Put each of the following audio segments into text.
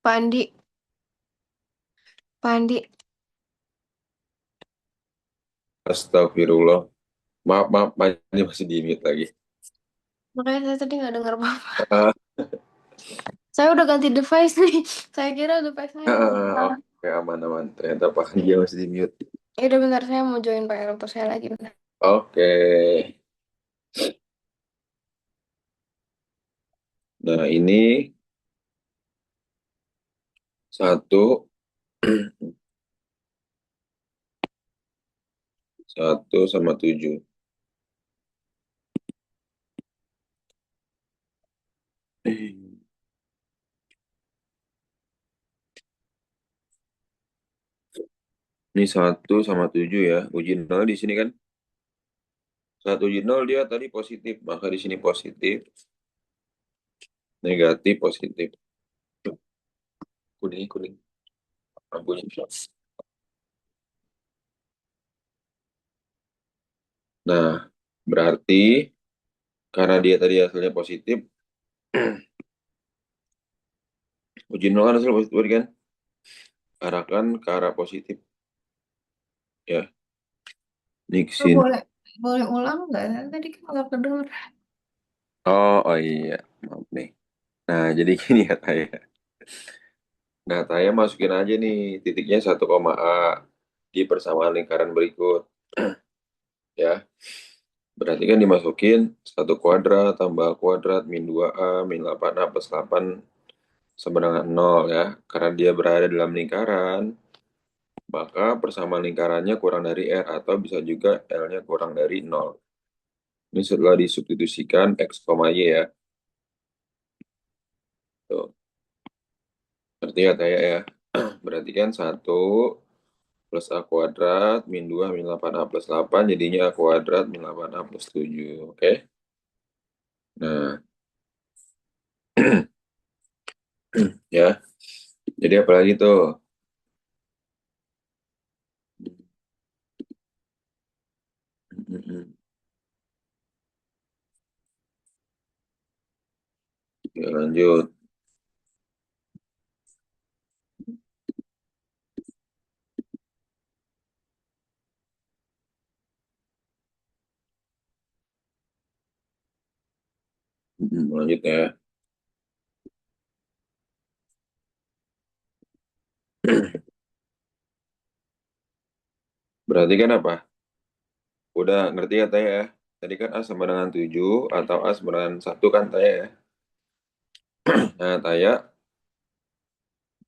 Pandi, Pandi. Astagfirullah. Maaf, maaf, ini masih di mute lagi. Makanya saya tadi nggak dengar apa-apa. Ah, Saya udah ganti device nih. Saya kira device saya yang salah. oke, aman, aman. Ternyata Pak dia masih di mute. Ya udah bentar, saya mau join pakai laptop saya lagi. Bentar. Oke. Nah, ini satu, satu sama tujuh. Ini satu sama tujuh ya. Uji nol di sini kan. Satu uji nol dia tadi positif. Maka di sini positif, negatif, positif. Kuning, kuning. Lampunya. Nah, berarti karena dia tadi hasilnya positif, uji nol kan hasil positif tadi kan. Arahkan ke arah positif ya. Oh, Nixin. boleh, boleh ulang nggak? Tadi kan nggak kedengar. Oh, oh iya. Maaf nih. Nah, jadi gini ya, Taya. Nah, Taya masukin aja nih titiknya 1,A di persamaan lingkaran berikut. Ya, berarti kan dimasukin 1 kuadrat tambah A kuadrat min 2A min 8A plus 8 sama dengan 0 ya. Karena dia berada dalam lingkaran, maka persamaan lingkarannya kurang dari R atau bisa juga L-nya kurang dari 0. Ini setelah disubstitusikan X, Y ya. Tuh, ngerti ya Taya ya? Berarti kan 1 plus A kuadrat min 2 min 8A plus 8 jadinya A kuadrat min 8A plus 7. Oke? Nah, ya. Jadi apa lagi tuh? Ya, lanjut. Lanjut ya. Berarti kan apa? Udah ngerti ya Taya ya? Tadi kan A sama dengan 7 atau A sama dengan 1 kan Taya ya? Nah, Taya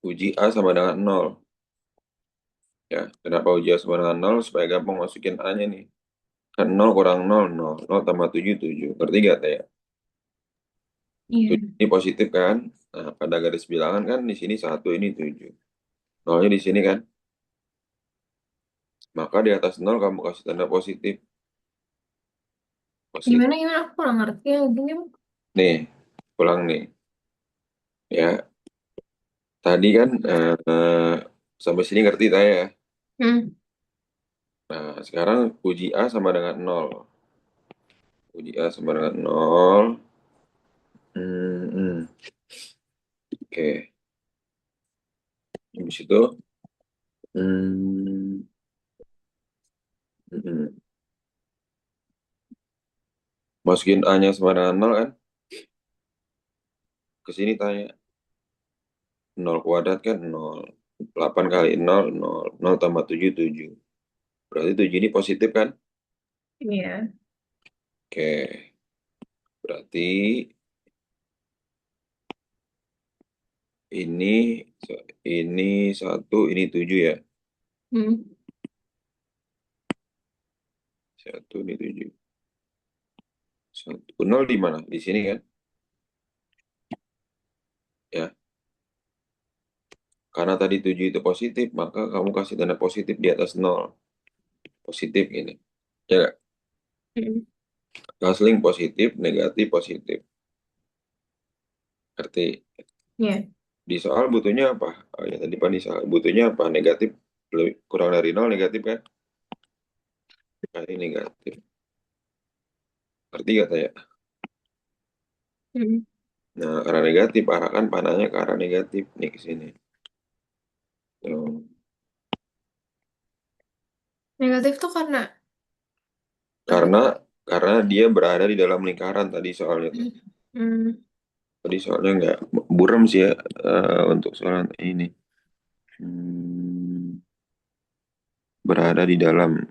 uji A sama dengan 0. Ya, kenapa uji A sama dengan 0? Supaya gampang masukin A-nya nih. Kan 0 kurang 0, 0. 0 tambah 7, 7. Ngerti gak Taya? Iya. 7 ini positif kan? Nah, pada garis bilangan kan di sini 1, ini 7. Nolnya di sini kan? Maka di atas 0 kamu kasih tanda positif. Positif. Gimana gimana? Aku kurang ngerti ya. Gini. Nih, pulang nih. Ya, tadi kan sampai sini ngerti Taya ya? Hmm. Nah, sekarang uji A sama dengan 0. Uji A sama dengan 0. Hmm, hmm. Oke. Habis itu, hmm, hmm. Masukin A-nya sama dengan 0 kan? Ke sini tanya. 0 kuadrat kan 0. 8 kali 0, 0. 0 tambah 7, 7. Berarti 7 ini positif kan? Iya. Oke. Berarti ini ini 1, ini 7 ya. Hmm. 1, ini 7. 1, 0 di mana? Di sini kan? Ya. Karena tadi 7 itu positif, maka kamu kasih tanda positif di atas 0. Positif ini. Ya nggak? Hmm. Kasling positif, negatif, positif. Ngerti? Iya. Di soal butuhnya apa? Oh ya tadi Pak di soal butuhnya apa? Negatif lebih, kurang dari 0 negatif kan? Nah, ini negatif. Ngerti gak saya? Hmm. Nah, arah negatif, arahkan panahnya ke arah negatif nih ke sini. Tuh. Negatif tuh karena Karena lebih. karena dia berada di dalam lingkaran tadi soalnya tuh. Hmm. Tadi soalnya nggak buram sih ya untuk soal ini. Hmm, berada di dalam.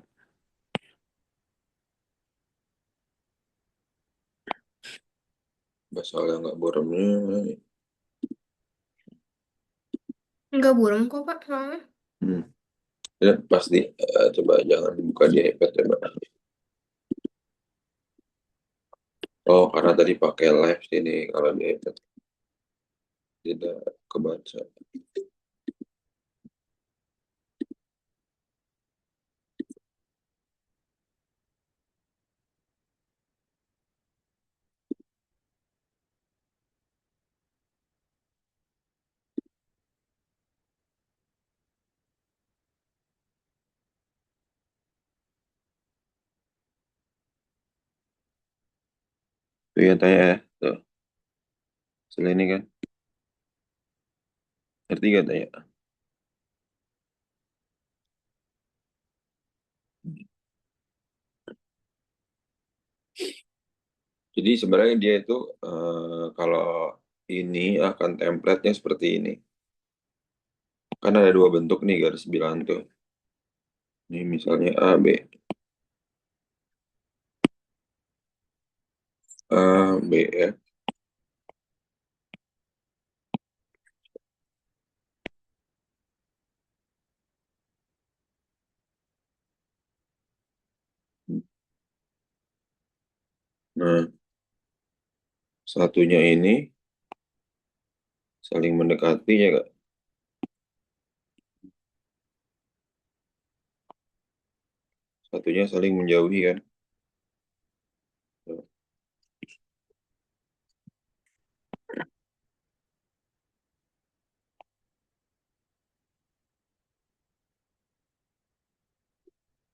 Soalnya nggak buramnya. Nggak buram kok Pak soalnya. Hmm. Ya, pasti coba jangan dibuka di iPad coba. Oh, karena tadi pakai live sini kalau di iPad tidak kebaca. Tuh ya tanya ya, tuh selain ini kan, ngerti gak tanya? Jadi sebenarnya dia itu kalau ini akan template-nya seperti ini. Kan ada dua bentuk nih garis bilangan tuh. Ini misalnya A, B. A, B ya. Nah, satunya ini saling mendekati ya kak. Satunya saling menjauhi kan.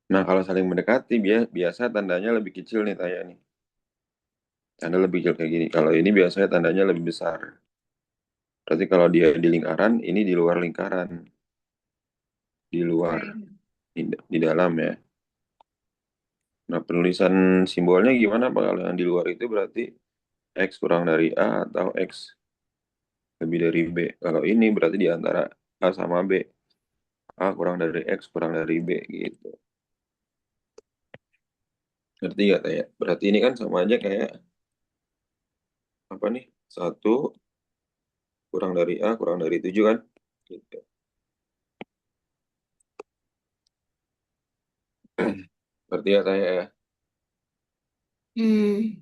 Nah, kalau saling mendekati biasa tandanya lebih kecil nih Taya nih. Tanda lebih kecil kayak gini. Kalau ini biasanya tandanya lebih besar. Berarti kalau dia di lingkaran, ini di luar lingkaran. Di luar, Oke. di dalam ya. Nah, penulisan simbolnya gimana Pak? Kalau yang di luar itu berarti X kurang dari A atau X lebih dari B. Kalau ini berarti di antara A sama B. A kurang dari X kurang dari B gitu. Ngerti gak Taya? Berarti ini kan sama aja kayak apa nih? Satu kurang dari A kurang dari 7 kan? Gitu. Berarti ya Taya ya. Hmm.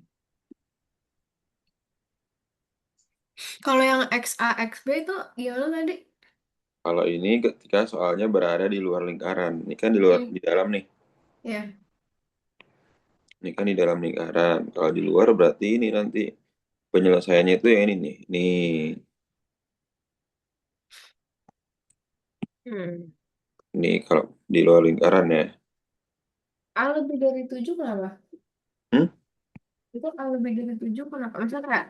Kalau yang X A X B itu gimana tadi? Kalau ini ketika soalnya berada di luar lingkaran. Ini kan di luar Hmm. di dalam nih. Ya. Ini kan di dalam lingkaran. Kalau di luar berarti ini nanti penyelesaiannya itu yang ini nih. Nih, Hmm. nih kalau di luar lingkaran ya. A lebih dari 7 kenapa? Hmm? Itu A lebih dari 7 kenapa? Maksudnya kayak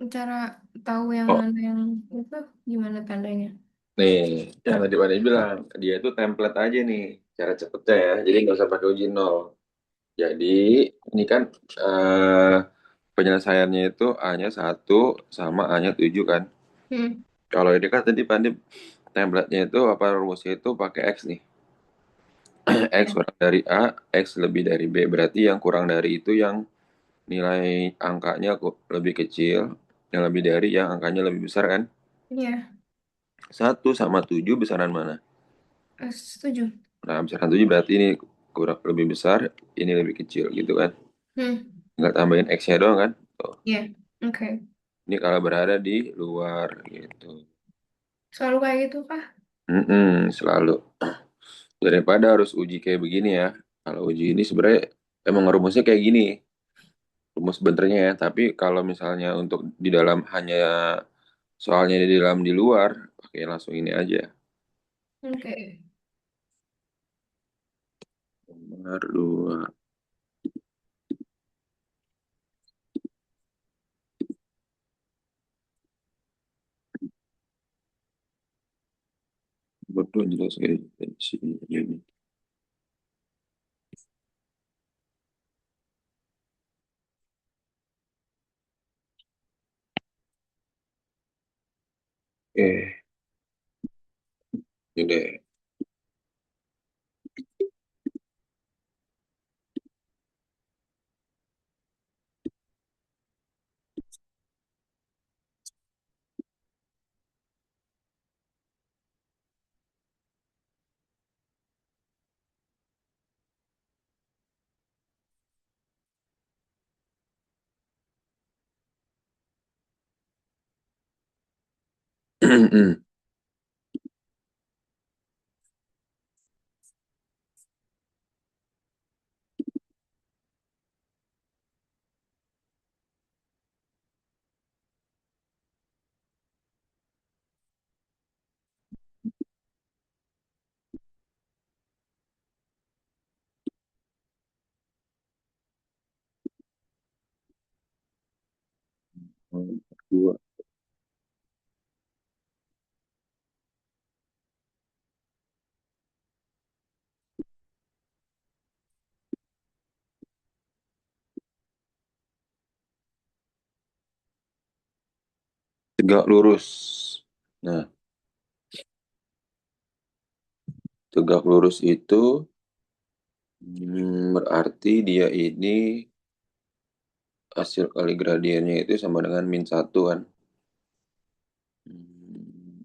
cara tahu yang Oh, mana yang itu gimana tandanya? nih, yang tadi Pak Ade bilang, dia itu template aja nih, cara cepetnya ya. Jadi nggak usah pakai uji nol. Jadi ini kan eh, penyelesaiannya itu A-nya 1 sama A-nya 7 kan. Hmm. Kalau ini kan tadi Pak Ade template-nya itu apa rumusnya itu pakai X nih. X Ya. kurang dari A, X lebih dari B. Berarti yang kurang dari itu yang nilai angkanya kok lebih kecil, yang lebih dari yang angkanya lebih besar kan? Iya. 1 sama 7 besaran mana? Setuju. Nah, besaran 7 berarti ini kurang lebih besar, ini lebih kecil gitu kan. Hmm. Nggak tambahin X-nya doang kan. Tuh. Iya. Oke. Ini kalau berada di luar gitu. Selalu kayak gitu kah? Selalu. Daripada harus uji kayak begini ya. Kalau uji ini sebenarnya emang rumusnya kayak gini. Rumus benernya ya. Tapi kalau misalnya untuk di dalam hanya soalnya di dalam di luar, pakai langsung ini aja. Oke. Nomor 2. Belum jelas kayak sini. Oke, ini deh. Dua. Tegak lurus. Nah, tegak lurus itu berarti dia ini hasil kali gradiennya itu sama dengan min satu kan. Hmm,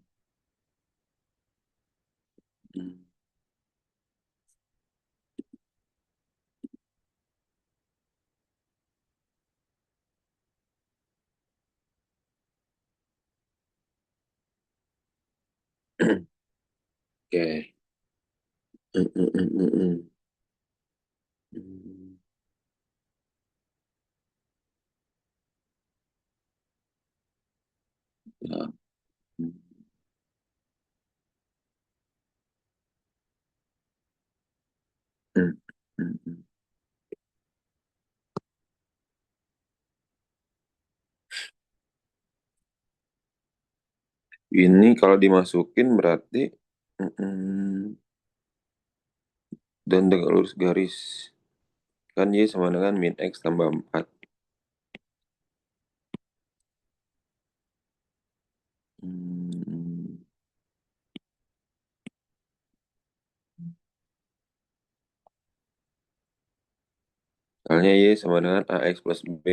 hmm. Oke. Hmm, hmm, hmm, hmm, hmm. Hmm, ya. Hmm, hmm, hmm, hmm. Ini kalau dimasukin berarti dan tegak lurus garis kan Y sama dengan min X tambah 4. Hmm, Soalnya Y sama dengan AX plus B.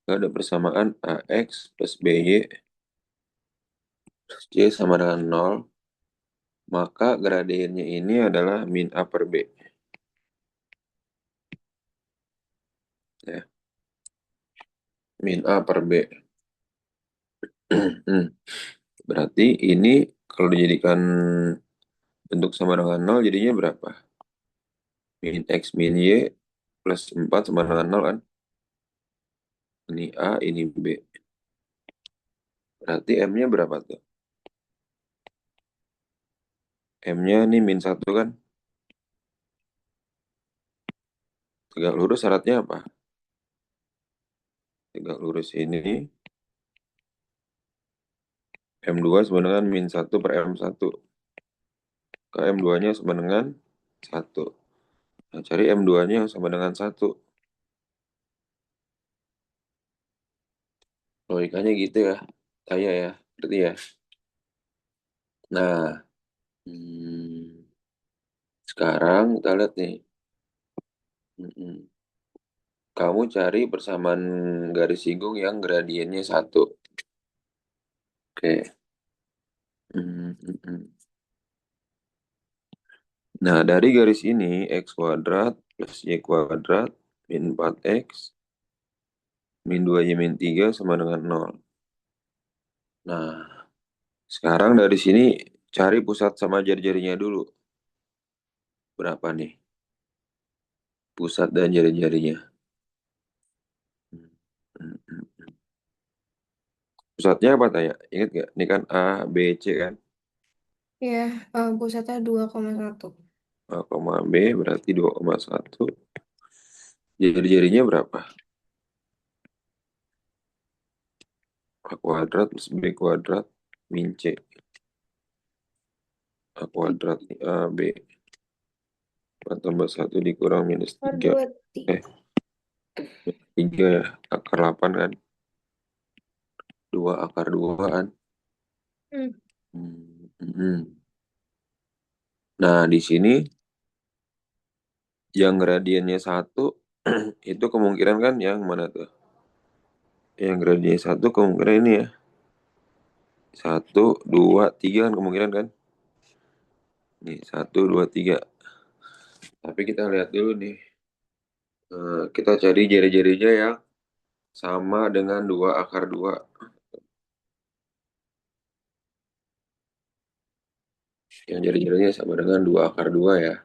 Ada persamaan AX plus BY plus Y sama dengan 0. Maka gradiennya ini adalah min A per B. Ya, min A per B. Hmm, Berarti ini kalau dijadikan bentuk sama dengan 0 jadinya berapa? Min X min Y plus 4 sama dengan 0 kan? Ini A, ini B. Berarti M-nya berapa tuh? M-nya ini min satu kan? Tegak lurus syaratnya apa? Tegak lurus ini M2 sama dengan min satu per M1. Ke M2-nya sama dengan satu. Nah, cari M2-nya sama dengan satu. Logikanya gitu ya. Saya ya. Berarti ya. Nah, hmm, sekarang kita lihat nih. Mm-mm. Kamu cari persamaan garis singgung yang gradiennya satu. Oke. Mm-mm. Nah, dari garis ini, X kuadrat plus Y kuadrat min 4X min 2Y min 3 sama dengan 0. Nah, sekarang dari sini cari pusat sama jari-jarinya dulu. Berapa nih? Pusat dan jari-jarinya. Pusatnya apa tanya? Ingat nggak? Ini kan A, B, C kan? Ya, pusatnya 2,1. A, B berarti 2,1. Jari-jarinya berapa? A kuadrat plus B kuadrat min C. A kuadrat A, B. 4 tambah 1 dikurang minus Per 3. dua tiga. Eh, 3 ya. Akar 8 kan. 2 akar 2 kan. Hmm. Hmm. Nah, di sini yang gradiennya 1 itu kemungkinan kan yang mana tuh? Yang gradiennya 1 kemungkinan ini ya. 1, 2, 3 kan kemungkinan kan? Nih, 1, 2, 3. Tapi kita lihat dulu nih. Kita cari jari-jarinya yang sama dengan 2 akar 2. Yang jari-jarinya sama dengan 2 akar 2 ya.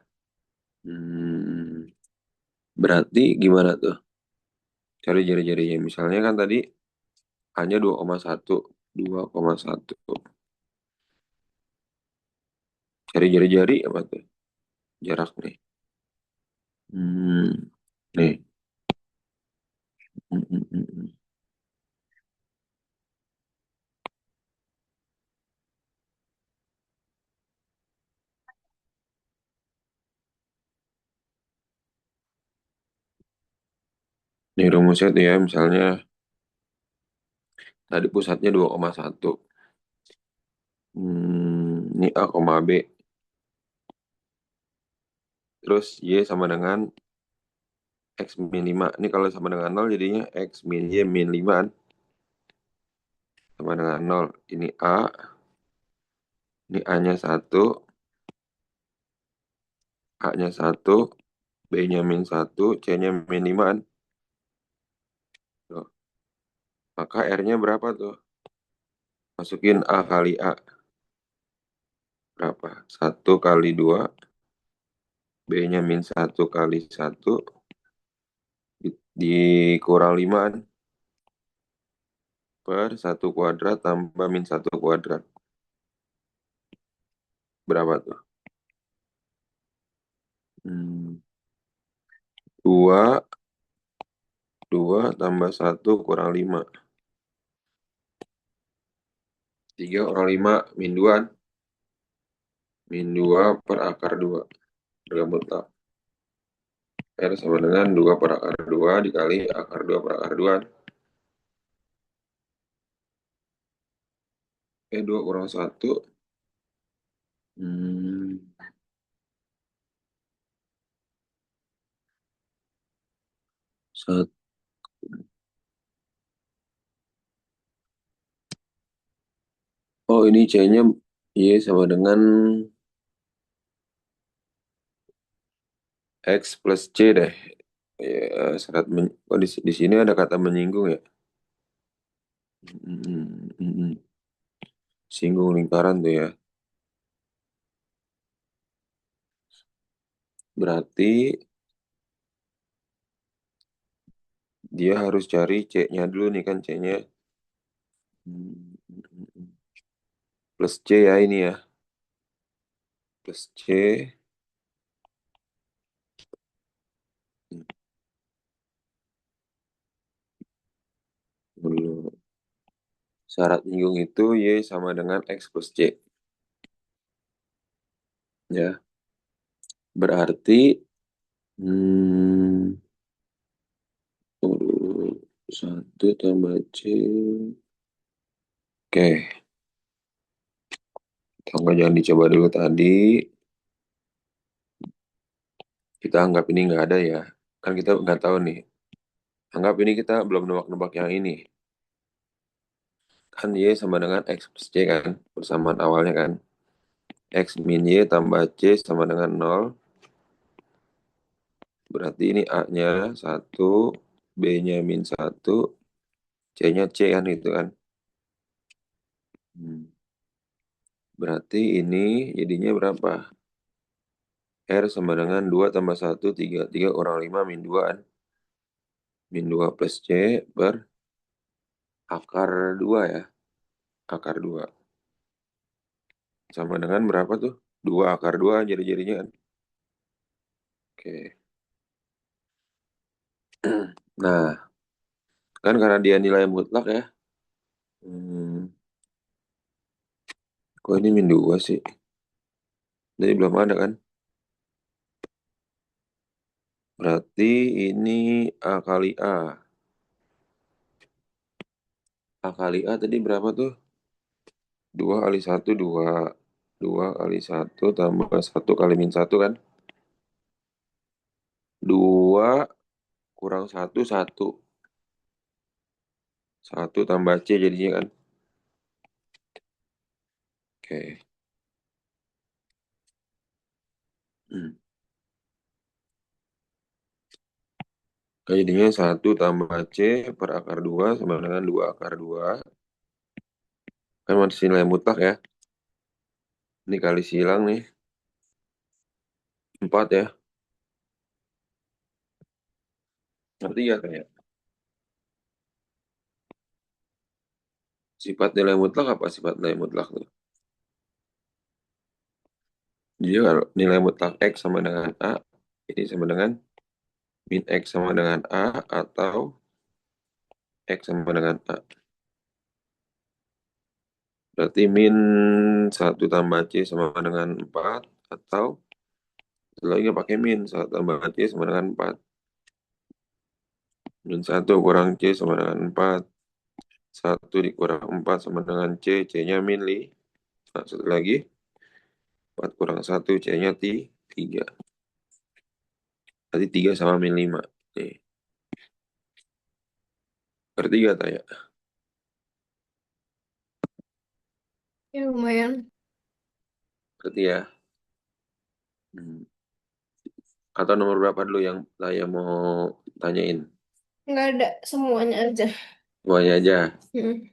Hmm, berarti gimana tuh? Cari jari-jarinya. Misalnya kan tadi hanya 2,1. 2,1. Cari jari-jari apa tuh? Jarak nih. Hmm, nih. Hmm. Nih rumusnya tuh ya, misalnya tadi pusatnya 2,1. Ini A, B. Terus Y sama dengan X min 5. Ini kalau sama dengan 0 jadinya X min Y min 5 kan? Sama dengan 0. Ini A, ini A-nya 1, A-nya 1, B-nya min 1, C-nya min 5 kan? Tuh. Maka R-nya berapa tuh? Masukin A kali A. Berapa? 1 kali 2. B-nya min 1 kali 1. Dikurang 5 kan? Per 1 kuadrat tambah min 1 kuadrat. Berapa tuh? 2, 2 tambah 1 kurang 5. 3 kurang 5 min 2 kan? Min 2 per akar 2. Harga mutlak. R sama dengan 2 per akar 2 dikali akar 2 per akar 2. 2 kurang 1. Hmm, sat- Oh, ini C-nya Y sama dengan X plus C deh. Ya, oh, di sini ada kata menyinggung ya. Hmm. Singgung lingkaran tuh ya. Berarti dia harus cari C-nya dulu nih kan C-nya. Plus C ya ini ya. Plus C. Dulu. Syarat nyinggung itu Y sama dengan X plus C. Ya. Berarti hmm, 1 tambah C. Oke. Tangga jangan dicoba dulu tadi. Kita anggap ini nggak ada ya. Kan kita nggak tahu nih. Anggap ini kita belum nebak-nebak yang ini. Kan Y sama dengan X plus C kan. Persamaan awalnya kan. X min Y tambah C sama dengan 0. Berarti ini A-nya 1, B-nya min 1, C-nya C kan itu kan. Hmm. Berarti ini jadinya berapa? R sama dengan 2 tambah 1, 3. 3 kurang 5 min 2 kan. Min 2 plus C per akar 2 ya. Akar 2. Sama dengan berapa tuh? 2 akar 2 jari-jarinya kan. Oke. Nah, kan karena dia nilai mutlak ya. Hmm, kok ini min 2 sih? Jadi belum ada kan? Berarti ini A kali A. A kali A tadi berapa tuh? 2 kali satu 2. 2 kali satu tambah satu kali min satu kan? 2 kurang satu satu. Satu tambah C jadinya kan? Oke. Hmm. Jadinya satu tambah C per akar 2 sama dengan 2 akar 2. Kan masih nilai mutlak ya. Ini kali silang nih. 4 ya. Ngerti ya kayak? Sifat nilai mutlak apa sifat nilai mutlak tuh? Jadi kalau nilai mutlak X sama dengan A, ini sama dengan min X sama dengan A atau X sama dengan A. Berarti min satu tambah C sama dengan 4 atau selanjutnya pakai min satu tambah C sama dengan 4. Min satu kurang C sama dengan 4. Satu dikurang 4 sama dengan C. C-nya min 5. Nah, satu lagi. 4 kurang satu C-nya 3. Tadi 3 sama min 5. Nih. Bertiga tanya. Ya lumayan. Berarti ya. Hmm. Atau nomor berapa dulu yang saya mau tanyain? Nggak ada, semuanya aja. Semuanya aja. Hmm.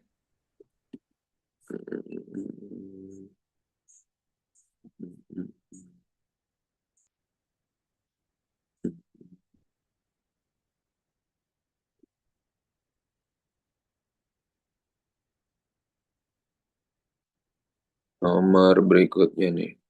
Nomor berikutnya nih.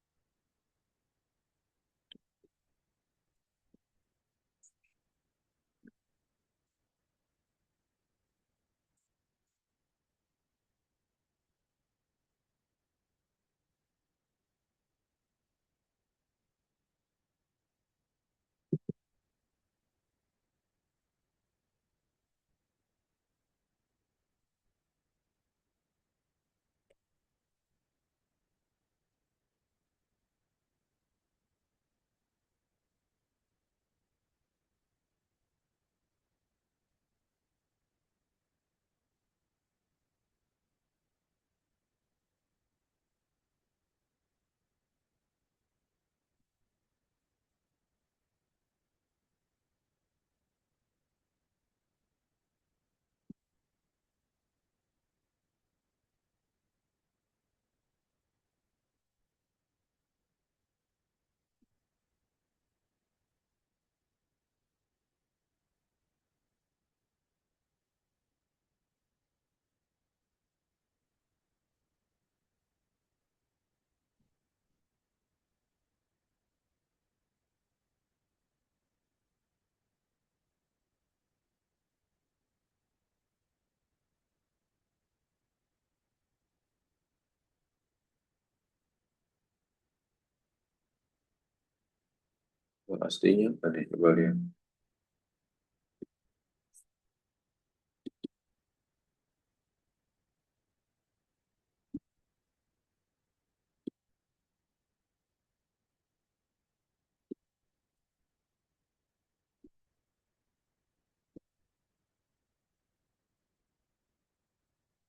Pastinya tadi coba lihat.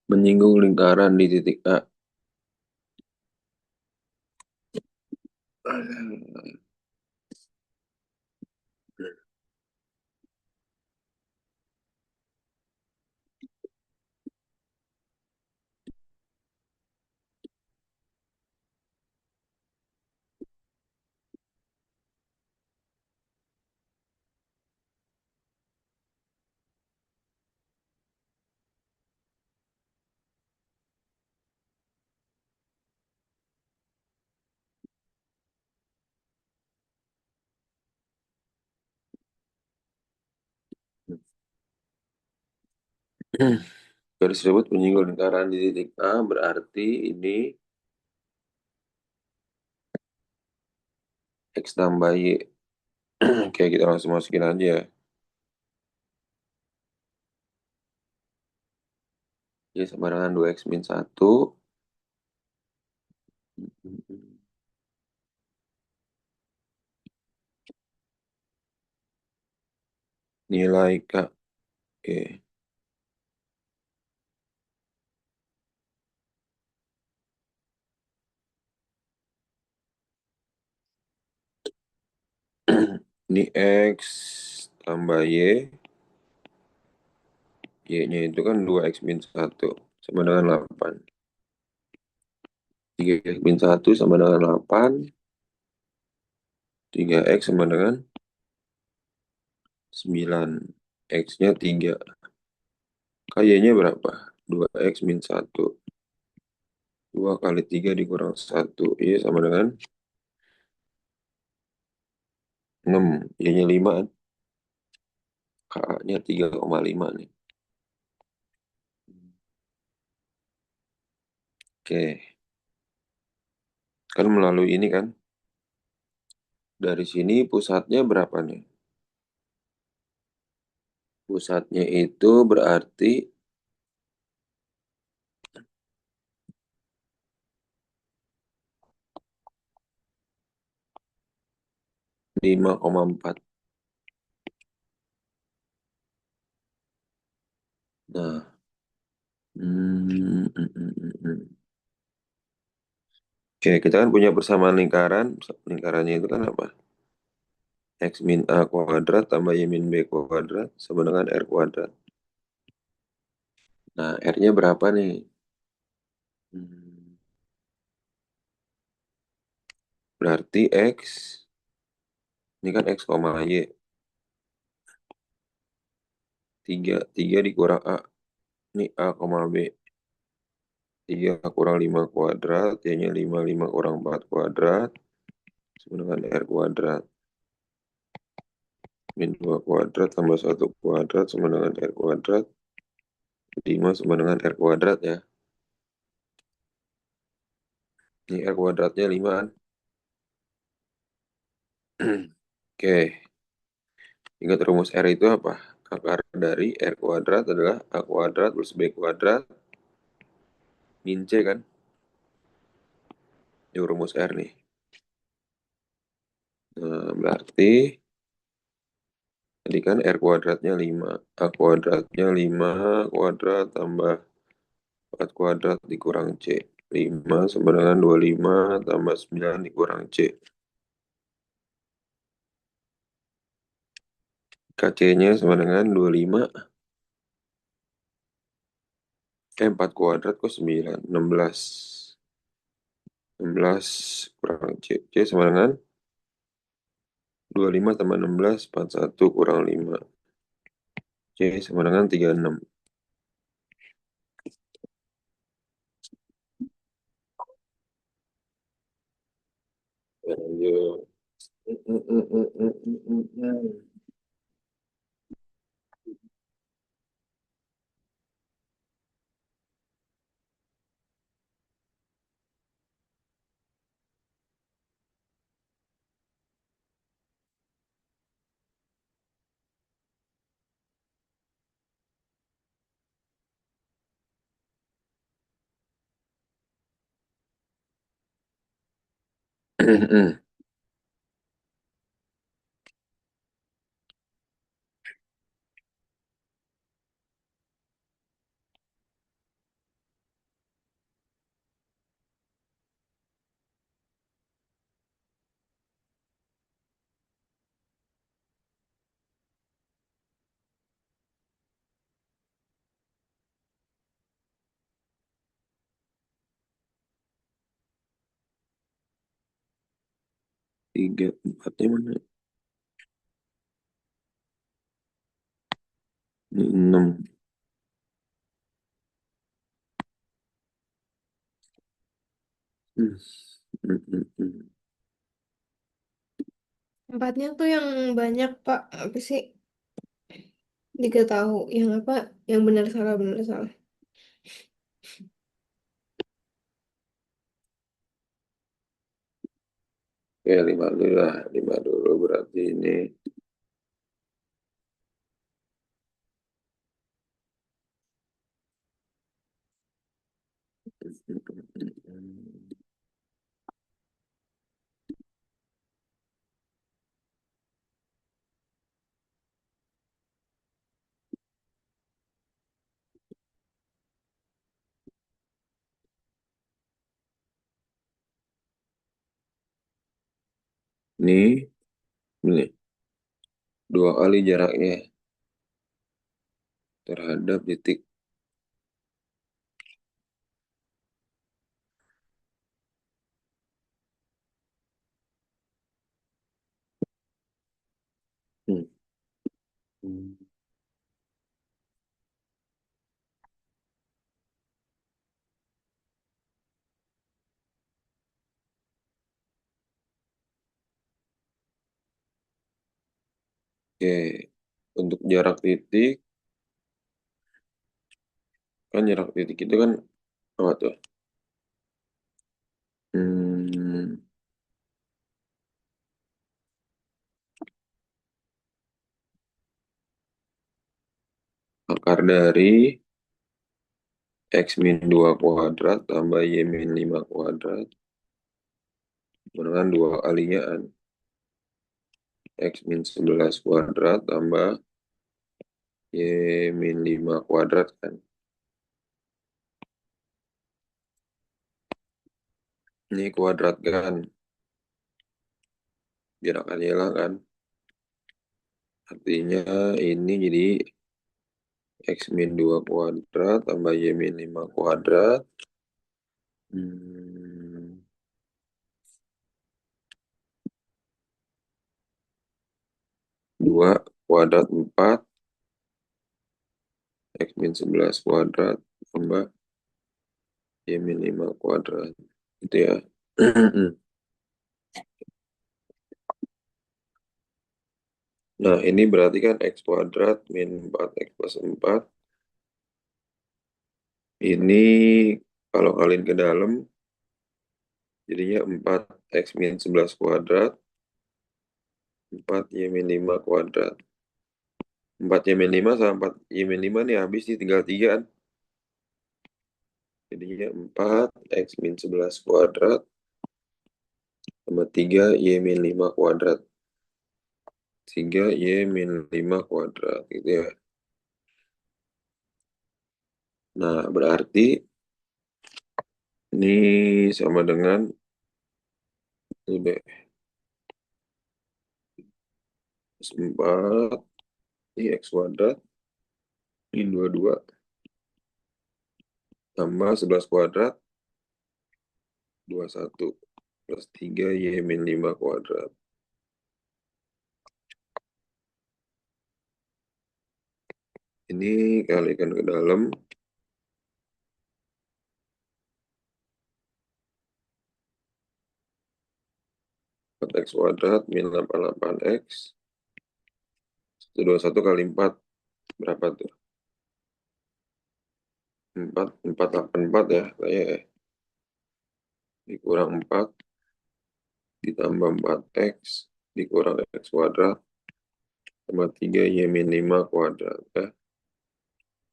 Menyinggung lingkaran di titik A. Garis tersebut menyinggung lingkaran di titik A berarti ini X tambah Y. Oke, kita langsung masukin aja. Y sama dengan 2X min 1. Nilai K. Oke. Ini X tambah Y. Y-nya itu kan 2X min 1 sama dengan 8. 3X min 1 sama dengan 8. 3X sama dengan 9. X-nya 3. Y-nya berapa? 2X min 1. 2 kali 3 dikurang 1. Y sama dengan 6. Y-nya 5. K-nya 3,5 nih. Oke. Kan melalui ini kan. Dari sini pusatnya berapa nih? Pusatnya itu berarti 5,4. Nah, oke, kita kan punya persamaan lingkaran. Lingkarannya itu kan apa? X min A kuadrat tambah Y min B kuadrat sama dengan R kuadrat. Nah, R-nya berapa nih? Hmm, Berarti X, ini kan X, Y. 3 dikurang A. Ini A, B. 3 kurang 5 kuadrat. Y-nya 5, 5 kurang 4 kuadrat. Sama dengan R kuadrat. Min 2 kuadrat tambah 1 kuadrat sama dengan R kuadrat. 5 sama dengan R kuadrat ya. Ini R kuadratnya 5 kan. Oke, ingat rumus R itu apa? Akar dari R kuadrat adalah A kuadrat plus B kuadrat min C kan? Ini rumus R nih. Nah, berarti tadi kan R kuadratnya 5. A kuadratnya 5 kuadrat tambah 4 kuadrat dikurang C. 5 sama dengan 25 tambah 9 dikurang C. KC-nya sama dengan 25. 4 kuadrat kok 9. 16. 16 kurang C. C sama dengan 25 tambah 16, 41 kurang 5. C sama dengan 36. Lanjut. Tiga, empatnya mana? Ini 6. Hmm. Hmm, hmm, hmm. Empatnya tuh yang banyak, Pak. Apa sih? 3 tahu. Yang apa? Yang benar salah, benar salah. Ya, 5 dulu lah. 5 dulu berarti ini. Ini 2 kali jaraknya terhadap titik. Hmm. Hmm. Oke, untuk jarak titik, kan jarak titik itu kan apa tuh? Hmm, akar dari X min 2 kuadrat tambah Y min 5 kuadrat dengan 2 kalinya an. X min 11 kuadrat tambah Y min 5 kuadrat kan. Ini kuadrat kan, gerakannya lah kan. Artinya ini jadi X min 2 kuadrat tambah Y min 5 kuadrat. Hmm, 2 kuadrat 4 X min 11 kuadrat tambah Y min 5 kuadrat. Gitu ya. Nah, ini berarti kan X kuadrat min 4X plus 4. Ini kalau kalian ke dalam, jadinya 4X min 11 kuadrat, 4Y min 5 kuadrat. 4Y min 5 sama 4Y min 5 nih habis nih tinggal 3 kan. Jadinya 4X min 11 kuadrat sama 3Y min 5 kuadrat. 3Y min 5 kuadrat gitu ya. Nah, berarti ini sama dengan ini B. 4 ini X kuadrat, ini 22 tambah 11 kuadrat, 21 plus 3 Y min 5 kuadrat. Ini kalikan ke dalam, 4X kuadrat min 88X. 121 kali 4 berapa tuh? 4 ya. Saya ya. Dikurang 4 ditambah 4X dikurang X kuadrat tambah 3 Y min 5 kuadrat. Ya.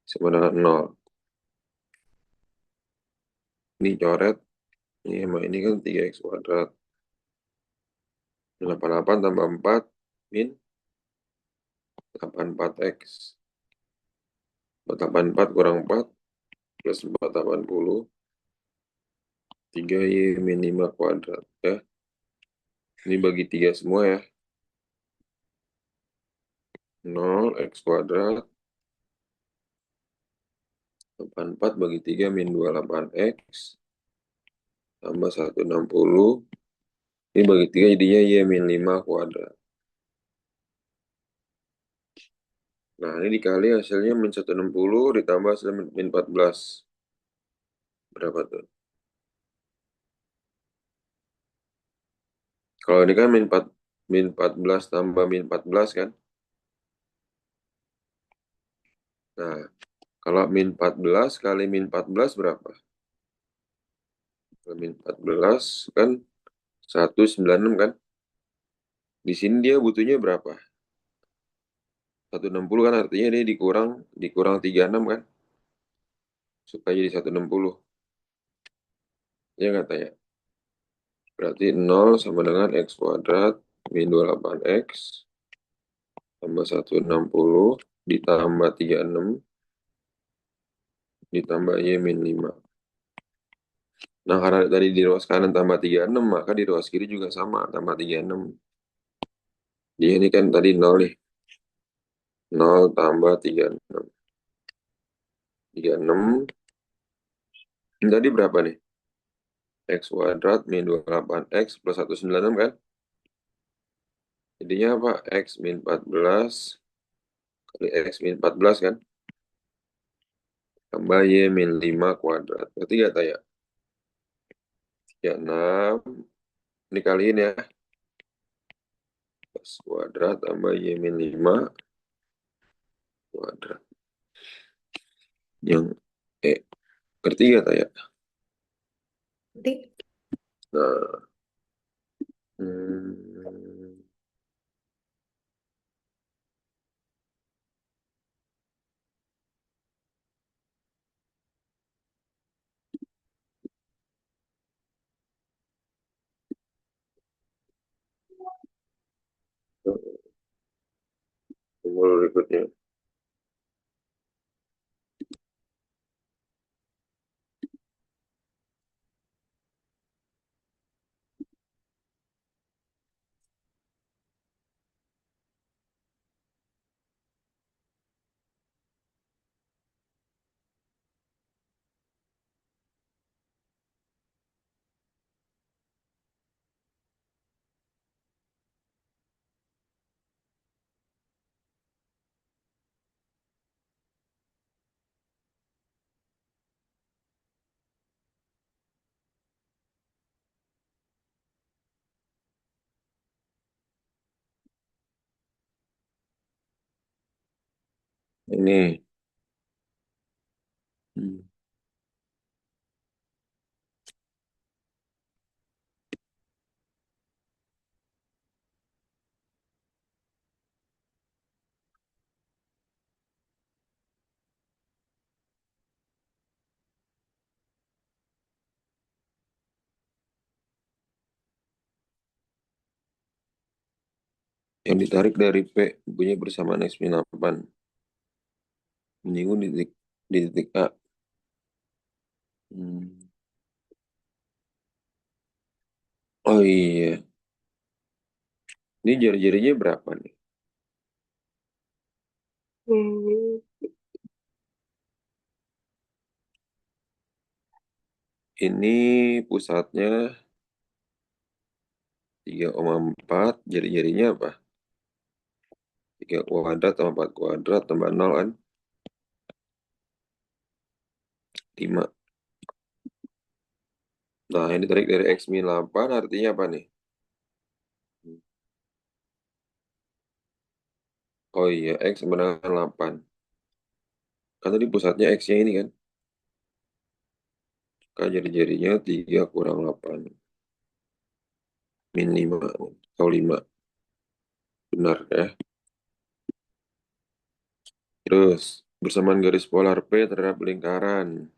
Sama dengan 0. Ini coret. Ini sama ini kan 3X kuadrat. 88 tambah 4 min 84X. 484 kurang 4 plus 480. 3Y min 5 kuadrat. Ya. Ini bagi 3 semua ya. 0 X kuadrat. 84 bagi 3 min 28X. Tambah 160. Ini bagi 3 jadinya Y min 5 kuadrat. Nah, ini dikali hasilnya min 160 ditambah hasil min 14. Berapa tuh? Kalau ini kan min 14 tambah min 14 kan? Nah, kalau min 14 kali min 14 berapa? Kalau min 14 kan 196 kan? Di sini dia butuhnya berapa? 160 kan artinya dia dikurang dikurang 36 kan? Supaya jadi 160. Ya nggak tanya. Berarti 0 sama dengan X kuadrat min 28X tambah 160 ditambah 36 ditambah Y min 5. Nah, karena tadi di ruas kanan tambah 36, maka di ruas kiri juga sama, tambah 36. Dia ini kan tadi 0 nih. 0 tambah 36. 36. Ini tadi berapa nih? X kuadrat min 28X plus 196 kan? Jadinya apa? X min 14 kali X min 14 kan? Tambah Y min 5 kuadrat. Berarti gak tanya? 36. Dikaliin ya. X kuadrat tambah Y min 5 kuadrat. Yang ngerti gak tanya? Nanti Nah, hmm, nomor berikutnya. Ini hmm, yang ditarik dari P punya bersamaan X min 8 menyinggung di titik A. Hmm. Oh iya, ini jari-jarinya berapa nih? hmm, Ini pusatnya 3,4, jari-jarinya apa? 3 kuadrat tambah 4 kuadrat tambah 0 kan? 5. Nah, ini ditarik dari X min 8 artinya apa nih? Oh iya, X sama dengan 8. Kan tadi pusatnya X-nya ini kan? Kan jari-jarinya 3 kurang 8. Min 5 atau 5. Benar ya. Terus, bersamaan garis polar P terhadap lingkaran.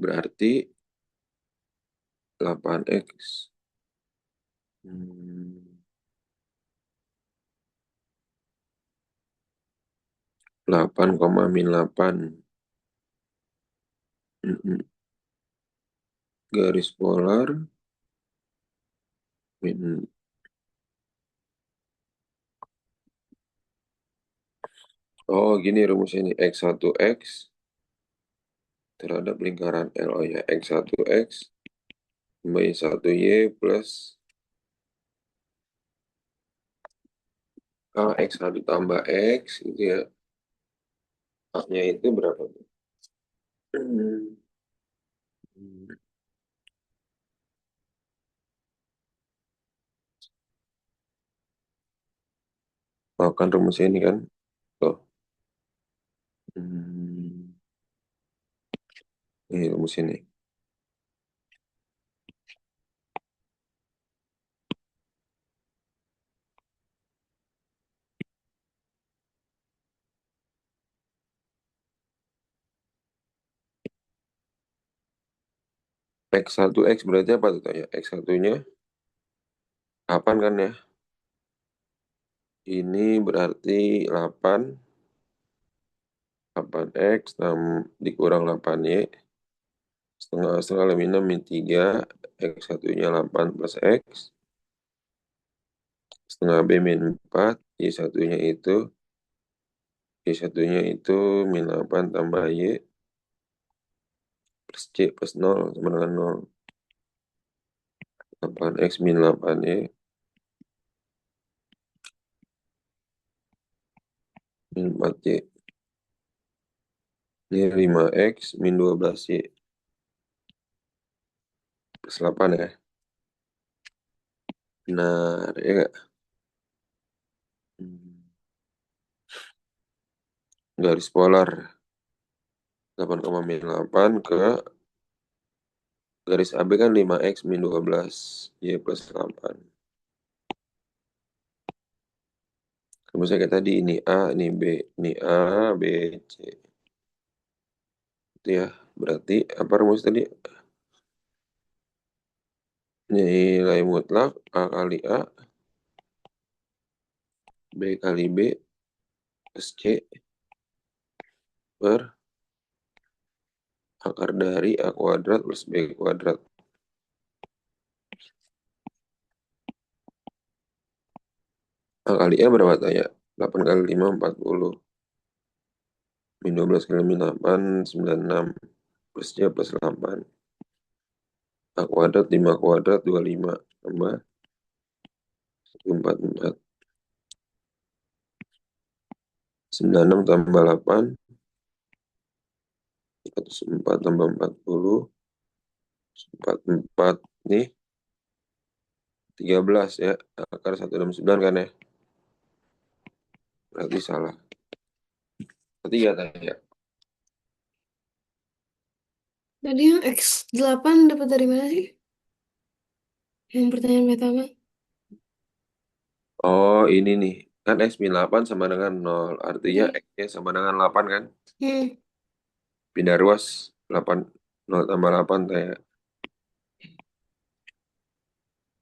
Berarti 8X. Hmm, 8, min 8. Mm-mm. Garis polar min. Oh, gini rumusnya ini. X1X terhadap lingkaran L. Oh ya, X1X tambah Y1Y plus X1 tambah X gitu ya. A-nya itu berapa tuh? Hmm. Oh, kan rumusnya ini kan. Tuh. Hmm. Ini rumus ini. X1 X berarti apa tuh tanya? X1-nya 8 kan ya? Ini berarti 8, 8X dikurang 8Y, setengah setengah lebih 6 min 3, X1-nya 8 plus X, setengah B min 4, Y1-nya itu, Y1-nya itu min 8 tambah Y, plus C plus 0 sama dengan 0. 8X min 8Y, min 4Y. Ini 5X min 12Y, plus 8 ya. Benar, ya nggak? Hmm. Garis polar 8, min 8 ke garis AB kan 5X min 12 Y plus 8. Misalnya kayak tadi ini A, ini B. Ini A, B, C. Itu ya. Berarti apa rumus tadi? Nilai mutlak A kali A, B kali B, plus C per akar dari A kuadrat plus B kuadrat. A kali A berapa tanya? 8 kali 5, 40. Min 12 kali min 8, 96. Plus C plus 8. A kuadrat 5 kuadrat 25. Tambah 144. 96 tambah 8. 104 tambah 40. 44 nih 13 ya. Akar 169 kan ya. Berarti salah. Ketiga tanya. Tadi yang X8 dapat dari mana sih? Yang pertanyaan pertama. Oh ini nih. Kan X min 8 sama dengan 0. Artinya Hmm. X-nya sama dengan 8 kan. Hmm. Pindah ruas 8. 0 tambah 8 tanya.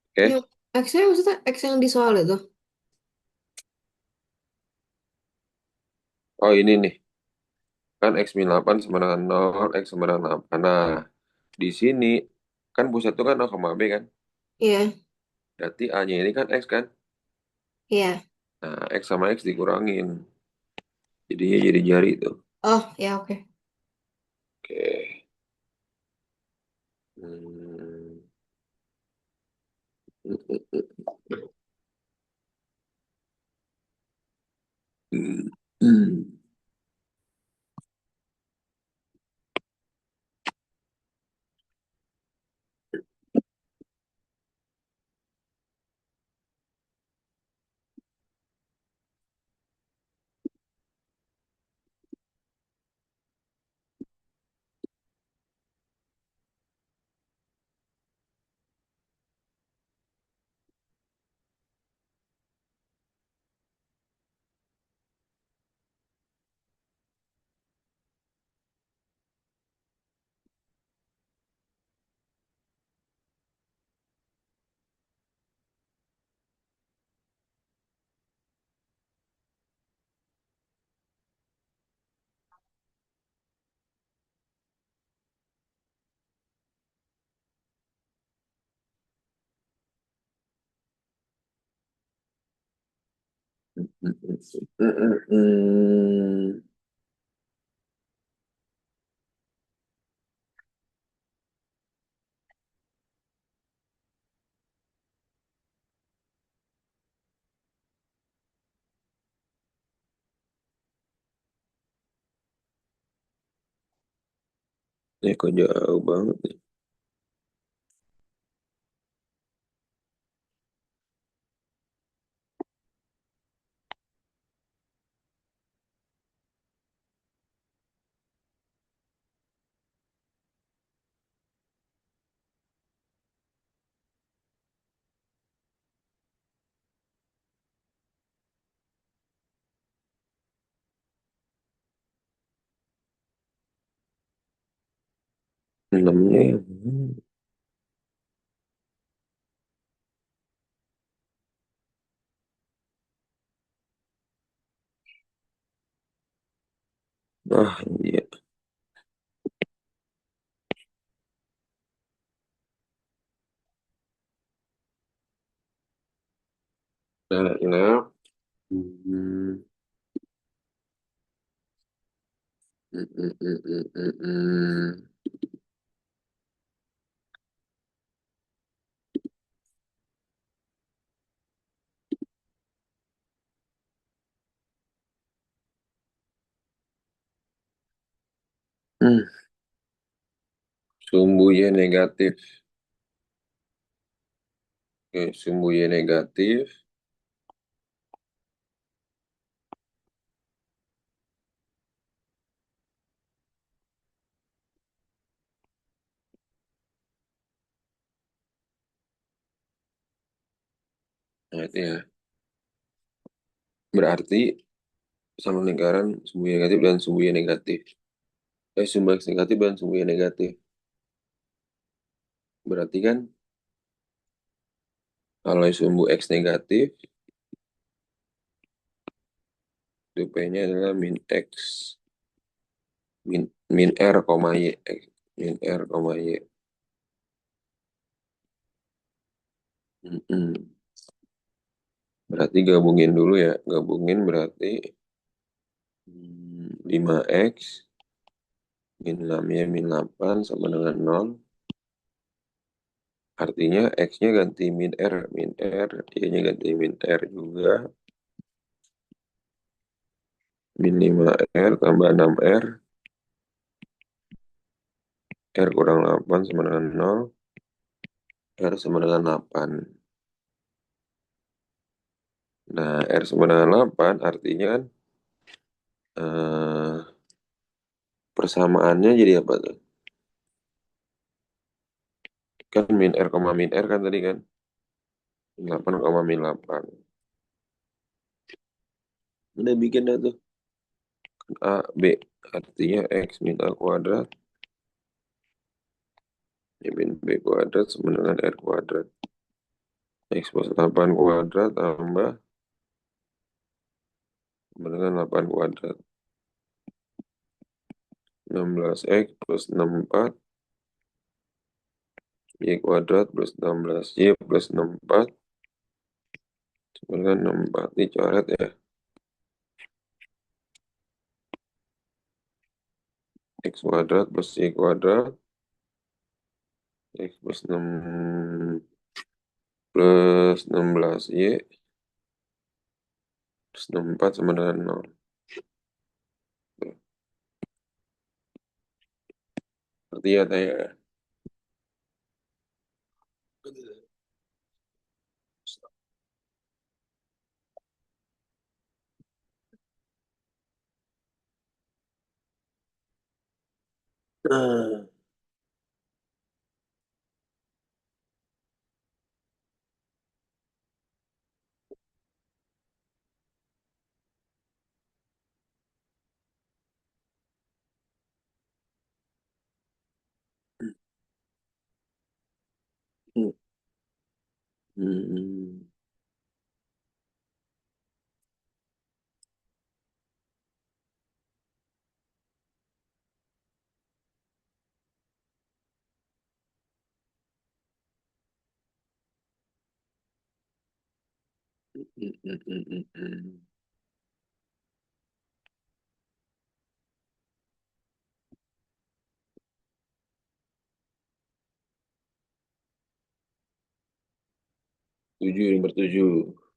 Oke. Yang X-nya maksudnya X yang di soal itu. Oh ini nih. Kan X min 8 sama dengan 0. X sama dengan 8. Nah di sini kan pusat itu kan 0, B kan. Iya, Berarti A-nya ini kan X kan. iya. Nah X sama X dikurangin. Jadinya jadi jari itu. Oh, ya oke. Oke. Hmm. Hmm. Kok jauh banget nih. Enamnya yang mana? Ah, iya. Nah. Hmm, hmm. Hmm, Sumbu Y negatif. Oke, sumbu Y negatif. Nah, itu ya. Berarti sama lingkaran sumbu Y negatif dan sumbu Y negatif. Sumbu X negatif dan sumbu Y negatif. Berarti kan kalau sumbu X negatif, itu P-nya adalah min X, min R, koma Y. Min R, koma Y. Mm-mm. Berarti gabungin dulu ya. Gabungin berarti 5X min 6Y min 8 sama dengan 0. Artinya X-nya ganti min R, Y-nya ganti min R juga. Min 5R tambah 6R, R kurang 8 sama dengan 0, R sama dengan 8. Nah, R sama dengan 8 artinya kan eh, persamaannya jadi apa tuh? Kan min R, min R kan tadi kan? Min 8, min 8. Udah bikin dah tuh. A, B. Artinya X min A kuadrat, ya min B kuadrat sama dengan R kuadrat. X plus 8 kuadrat tambah sama dengan 8 kuadrat. 16X plus 64 Y kuadrat plus 16 Y plus 64 sama dengan 64. Ini coret ya. X kuadrat plus Y kuadrat. X plus 6 plus 16Y plus 64 sama dengan 0. Berarti ya saya. Nah, hmm, hmm. 7 nomor 7.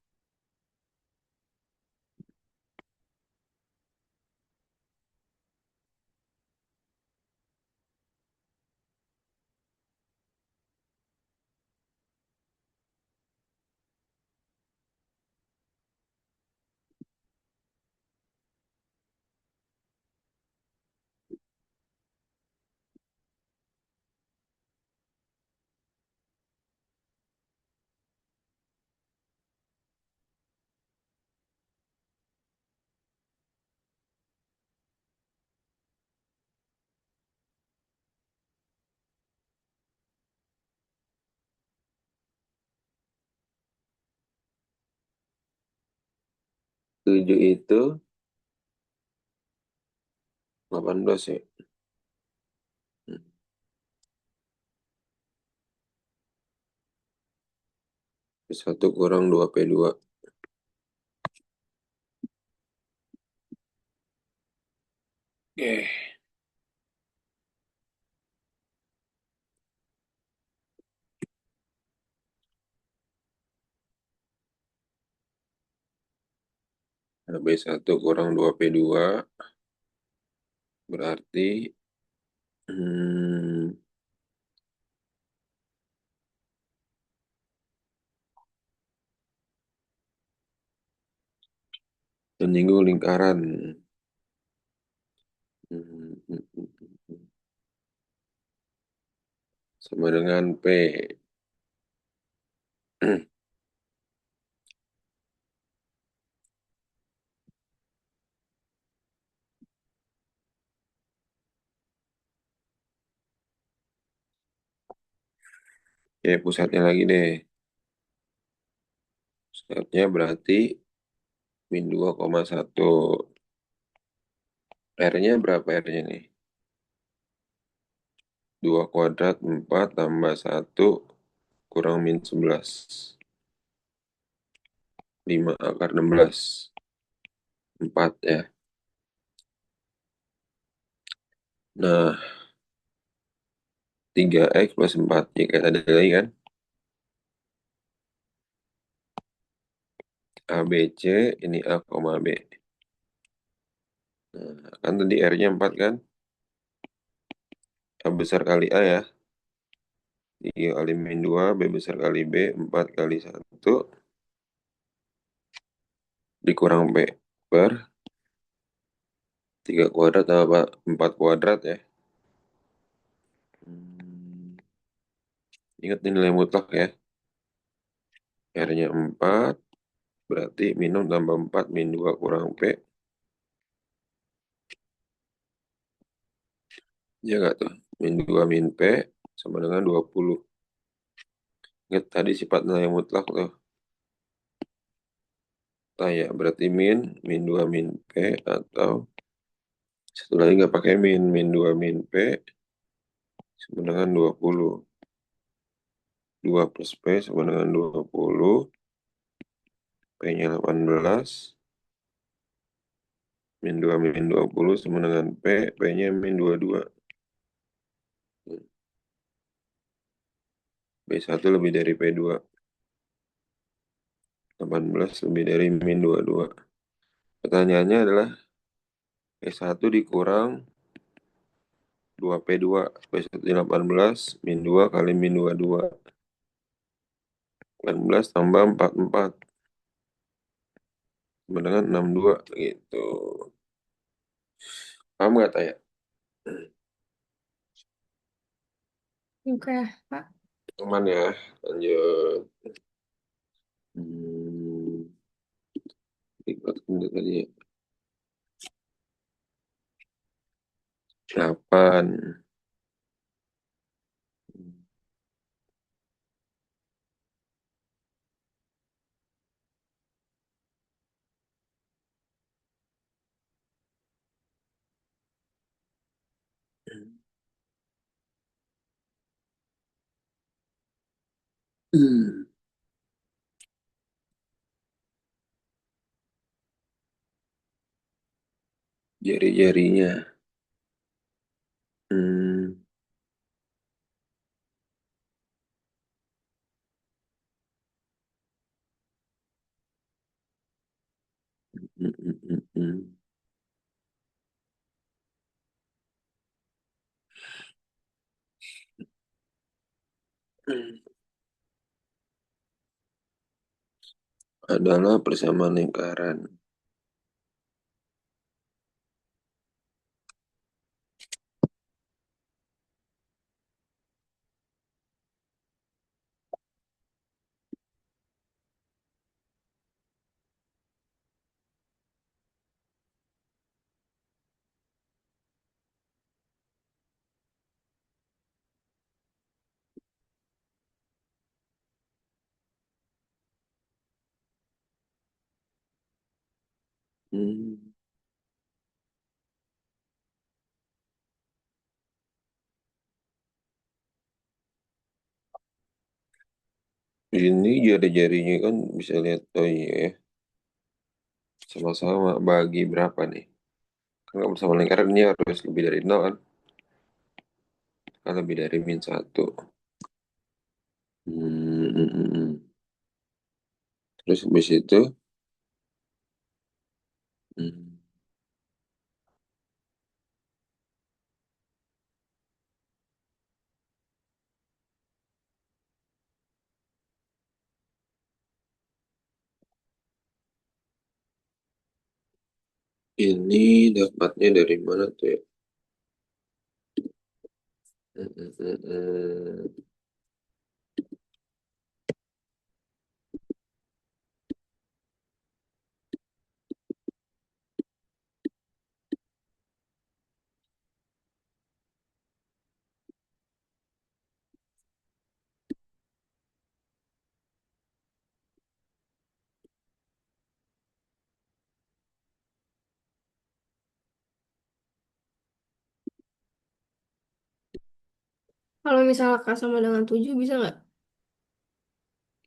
7 itu 18 ya. Hmm. P1 kurang 2P2. Oke. Nah, B1 kurang 2P2 berarti hmm, menyinggung lingkaran. Sama dengan P. Ya, pusatnya lagi deh. Pusatnya berarti min 2,1. R-nya berapa R-nya nih? 2 kuadrat 4 tambah 1 kurang min 11. 5 akar 16. 4 ya. Nah, 3X plus 4. Ya, kayak tadi lagi kan. A, B, C. Ini A, koma B. Nah, kan tadi R-nya 4 kan. A besar kali A ya. 3 kali min 2. B besar kali B. 4 kali 1. Dikurang B. Per 3 kuadrat apa 4 kuadrat ya. Hmm, Ingat ini nilai mutlak ya. R-nya 4. Berarti minum tambah 4 min 2 kurang P. Ya nggak tuh? Min 2 min P sama dengan 20. Ingat tadi sifat nilai mutlak tuh. Nah ya, berarti min 2 min P atau satu lagi nggak pakai min 2 min P sama dengan 20. 2 plus P sama dengan 20. P-nya 18. Min 2 min 20 sama dengan P. P-nya min 22. B1 lebih dari P2. 18 lebih dari min 22. Pertanyaannya adalah P1 dikurang 2P2. P1 18 min 2 kali min 22. 18 tambah 44 sama dengan 62 gitu. Paham nggak Taya? Oke, Pak. Aman ya. Lanjut. Hmm, ikut tadi ya. 8. Hmm, Jari-jarinya. Hmm, hmm, hmm, hmm, hmm. Hmm. Adalah persamaan lingkaran. Hmm. Ini jari-jarinya kan bisa lihat, oh iya ya, sama-sama bagi berapa nih? Kan kalau bersama lingkaran ini harus lebih dari nol kan? Kan lebih dari min satu. Hmm. Terus habis itu, hmm, ini dapatnya dari mana tuh ya? Hmm, hmm, hmm, hmm. Kalau misalnya K sama dengan 7 bisa nggak?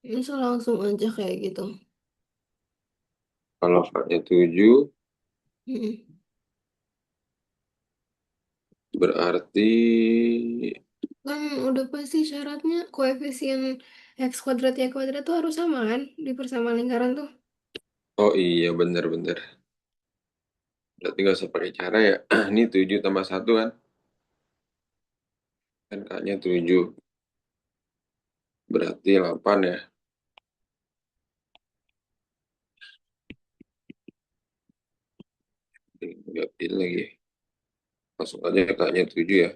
Bisa langsung aja kayak gitu. Kalau K-nya 7, Mm-mm. berarti, Kan udah pasti syaratnya koefisien X kuadrat Y kuadrat tuh harus sama kan di persamaan lingkaran tuh. oh iya benar-benar. Berarti nggak usah pakai cara ya. Ini 7 tambah satu kan? Kan K-nya 7. Berarti 8 ya. Lihatin lagi. Masuk aja K-nya 7 ya.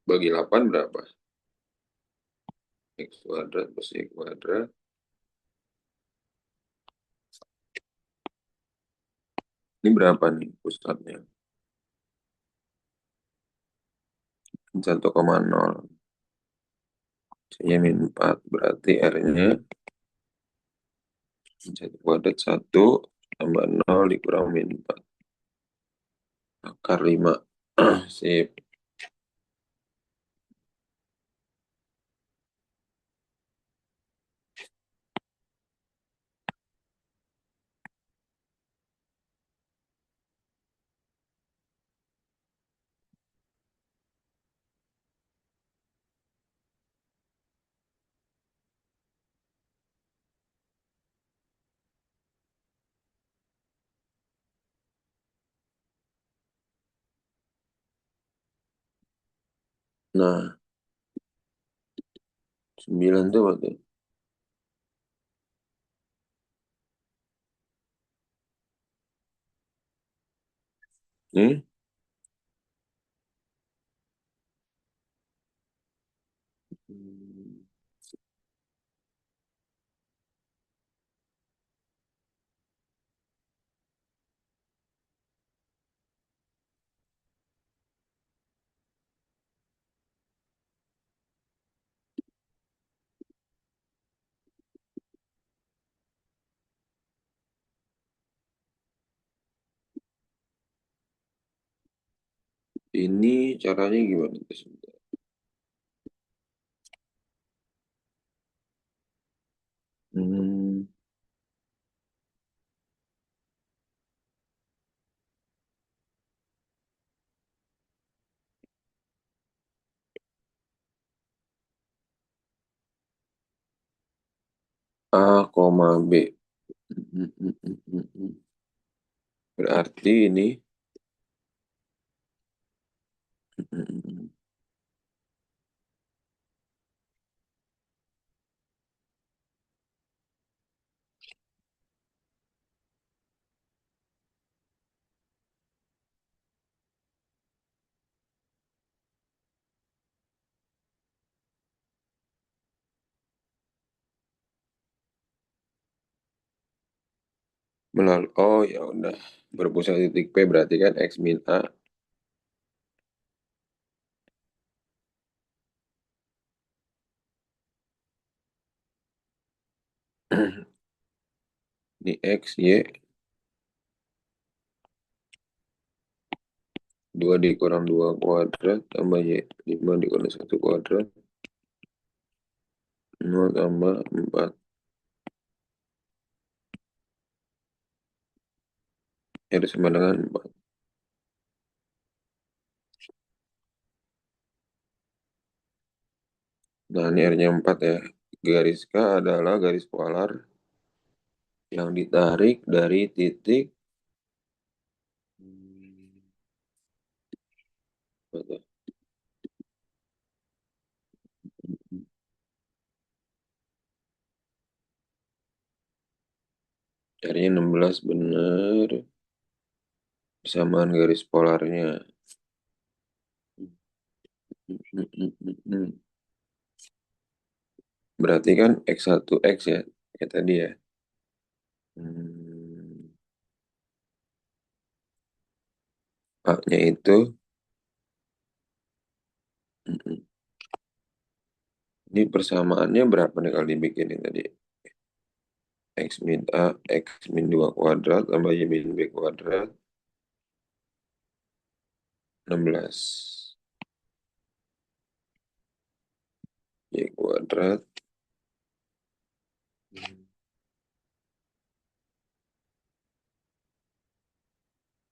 Bagi 8 berapa? X kuadrat plus Y kuadrat. Ini berapa nih pusatnya? 1,0. C-nya min 4. Berarti R-nya 1 kuadrat 1 tambah 0 dikurang min 4. Akar 5. Sip. Nah, 9 tuh waktu. Hmm? Ini caranya gimana tuh sebentar? Hmm. A, koma B. Hmm, hmm, hmm, hmm, hmm. Berarti ini hmm, hmm, hmm. Melalui, oh ya udah, berpusat titik P berarti kan X min A. Ini X, Y, 2 dikurang 2 kuadrat tambah Y, 5 dikurang 1 kuadrat. Nol tambah 4 R sama dengan 4. Nah, ini R-nya 4 ya. Garis K adalah garis polar yang ditarik dari titik apa tuh? R-nya 16 bener. Persamaan garis polarnya. Berarti kan X1X ya, kayak tadi ya. Hmm, A-nya itu, ini persamaannya berapa nih kalau dibikinin tadi? X min A, X min 2 kuadrat, tambah Y min B kuadrat, 16. Y kuadrat,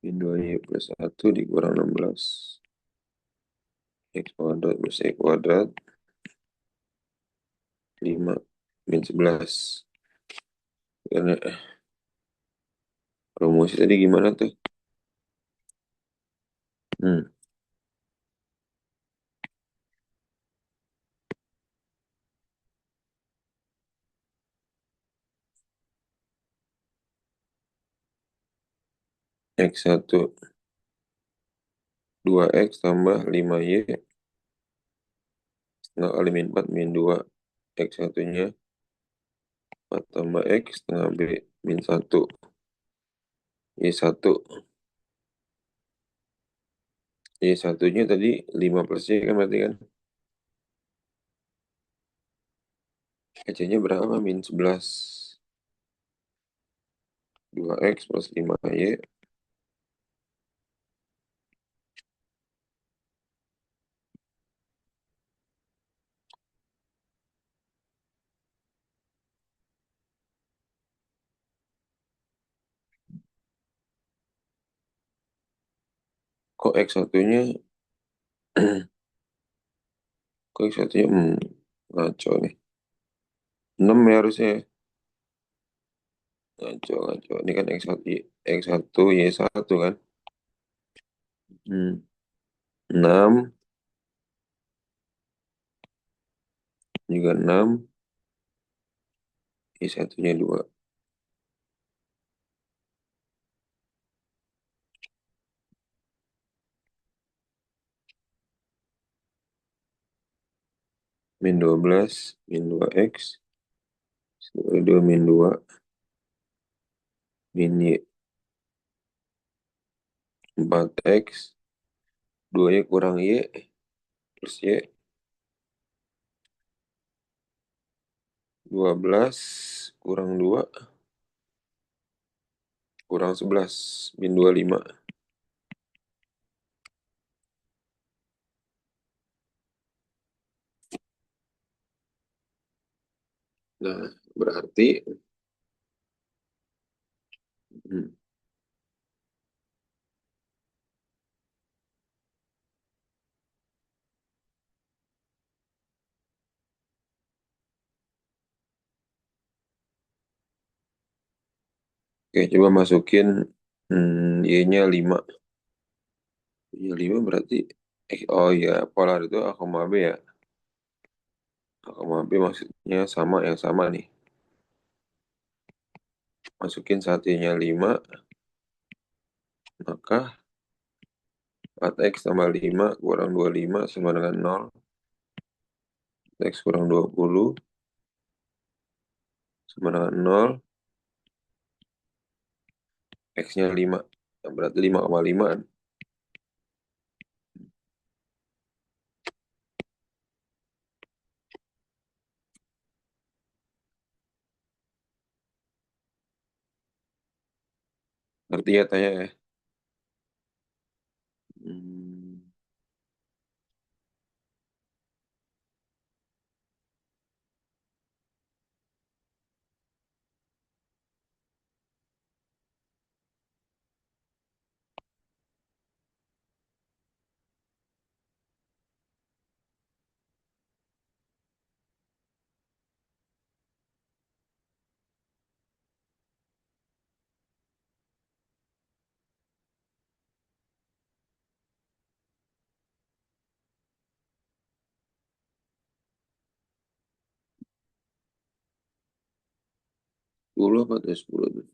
min 2Y plus 1 dikurang 16. X kuadrat plus Y kuadrat, 5 min 11. Karena rumus tadi gimana tuh? Hmm, X1 2X tambah 5Y setengah kali min 4 min 2. X1-nya 4 tambah X setengah B min 1. Y1. Y1-nya tadi 5 plus Y kan berarti kan. Kecilnya berapa? Min 11. 2X plus 5Y. Kok X1-nya kok X1-nya ngaco nih. 6 ya harusnya. Ngaco, ngaco. Ini kan X1 Y1 kan. 6 juga 6. Y1-nya 2. Min 12 min 2X. 2 min 2 min Y 4X. 2Y kurang Y plus Y 12 kurang 2 kurang 11 min 25. Nah, berarti hmm, oke coba masukin Y-nya 5. Y 5 berarti oh ya polar itu A, B ya. A, B maksudnya sama yang sama nih. Masukin satunya 5 maka 4X tambah 5 kurang 25 sama dengan 0. X kurang 20 sama dengan 0. X-nya 5. Nah, berarti 5,5. Ngerti ya tanya ya? Hmm, 10 apa tuh 10 tuh?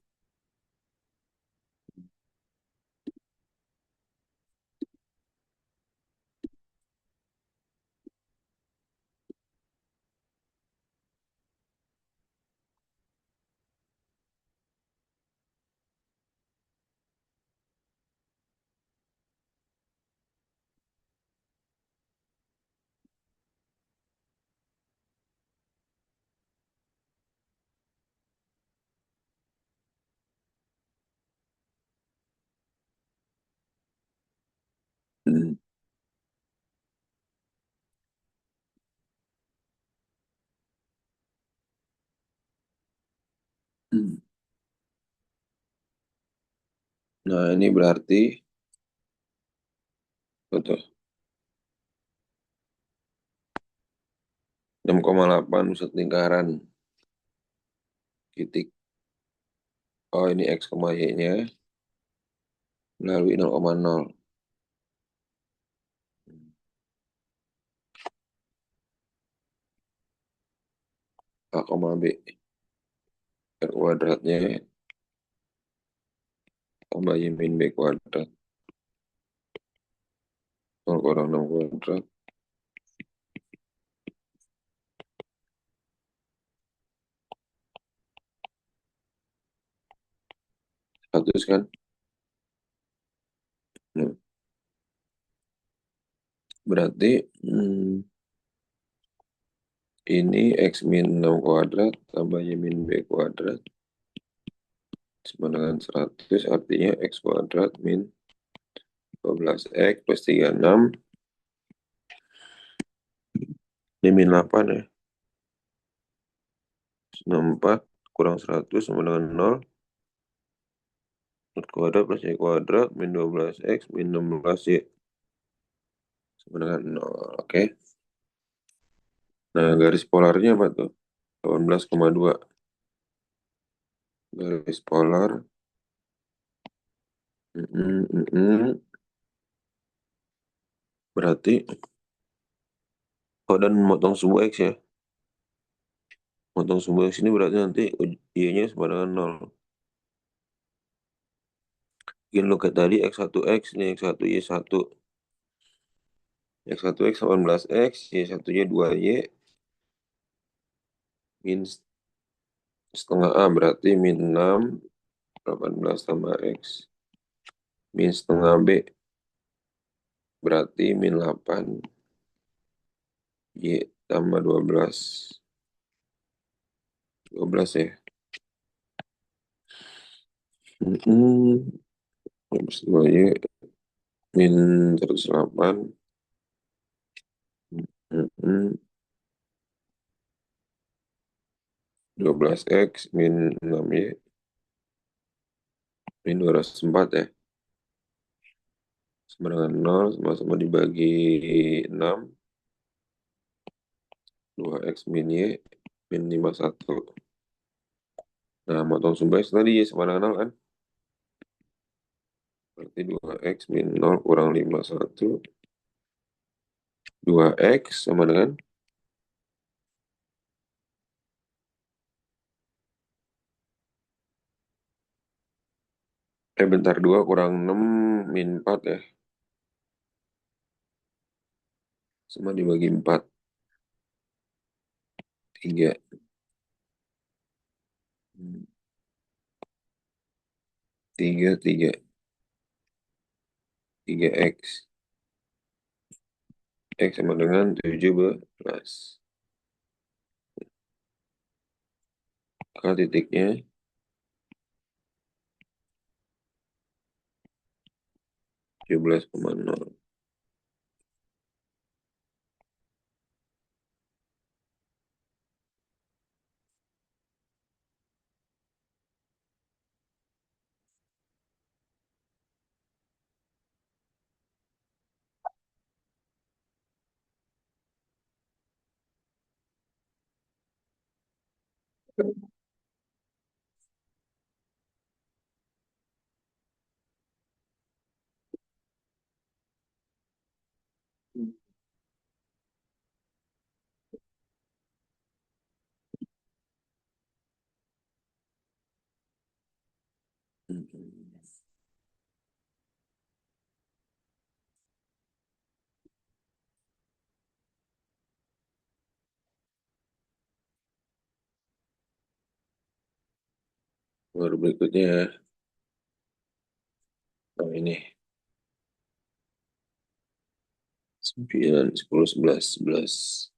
Hmm. Hmm. Nah, ini berarti betul 6,8 pusat lingkaran titik. Oh, ini X, Y-nya melalui 0,0. A, B. R kuadratnya tambah Y min B kuadrat. 0,6 kuadrat. 100 kan? Nah, berarti ini X min 6 kuadrat tambah Y min B kuadrat sama dengan 100, artinya X kuadrat min 12X plus 36. Ini min 8 ya. 64 kurang 100 sama dengan 0. X kuadrat plus Y kuadrat min 12X min 16Y sama dengan 0. Oke. Nah, garis polarnya apa tuh? 18,2. Garis polar. Mm, mm, mm. Berarti, dan motong sebuah X ya. Motong sebuah X ini berarti nanti Y-nya sama dengan 0. Bikin lo kayak tadi X1X, ini X1 Y1. X1X 18X, Y1-nya 2Y, min setengah A berarti min 6, 18 tambah X. Min setengah B berarti min 8, Y tambah 12. 12 ya. Hmm, 2Y min 108. Hmm, 12X min 6Y min 204 ya. Sama dengan 0, sama-sama dibagi 6. 2X min Y min 51. Nah, motong sumber X tadi Y sama dengan 0 kan? Berarti 2X min 0 kurang 51. 2X sama dengan, bentar, 2 kurang 6 min 4 ya. Sama dibagi 4. 3. 3, 3. 3X. X sama dengan 17. K titiknya 17,0. Baru berikutnya, oh ini 9, 10, 11, 11.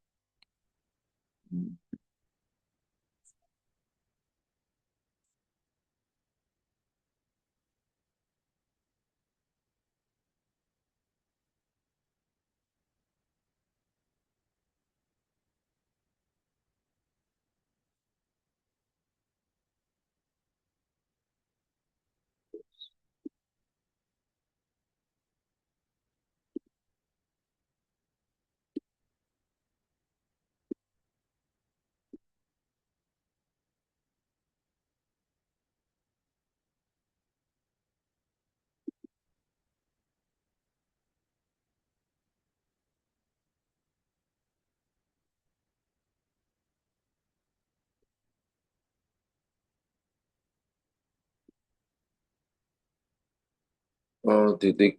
Oh, titik.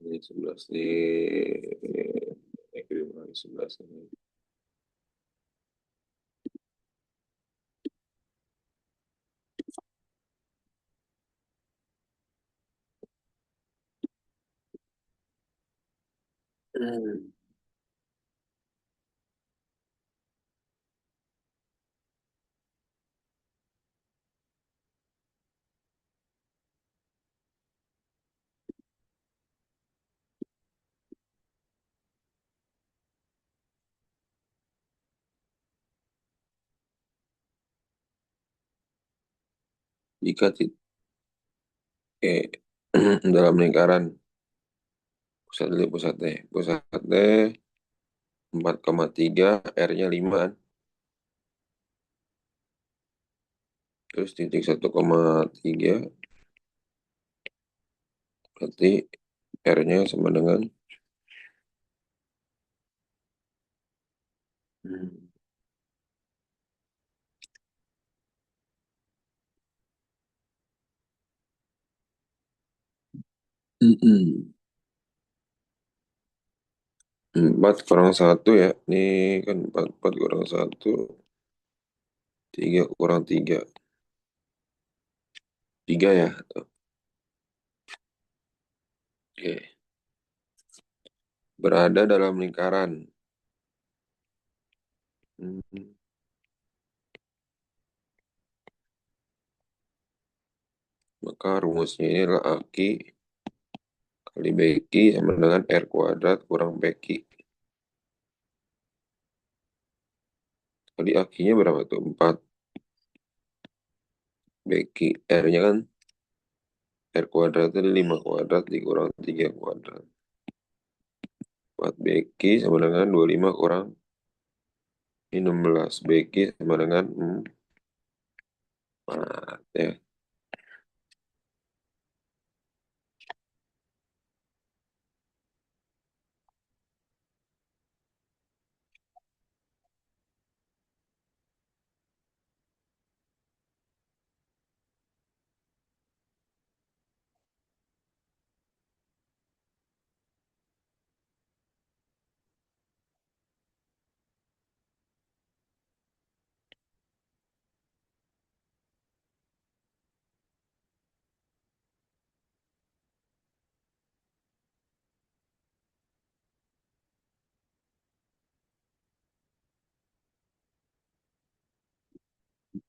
Ini 11 ini kirim lagi 11 ini. Hmm. Jika titik dalam lingkaran pusat dulu pusat T 4,3 R-nya 5, terus titik 1,3 berarti R-nya sama dengan hmm, mm-mm. 4 kurang 1 ya. Ini kan 4 kurang 1, 3 kurang 3. 3 ya. Oke. Berada dalam lingkaran. Hmm, Maka rumusnya ini adalah Aki kali Beki sama dengan R kuadrat kurang Beki. Kali Akinya berapa tuh? 4. Beki. R-nya kan R kuadrat itu 5 kuadrat dikurang 3 kuadrat. 4 Beki sama dengan 25 kurang ini 16. Beki sama dengan 4 ya.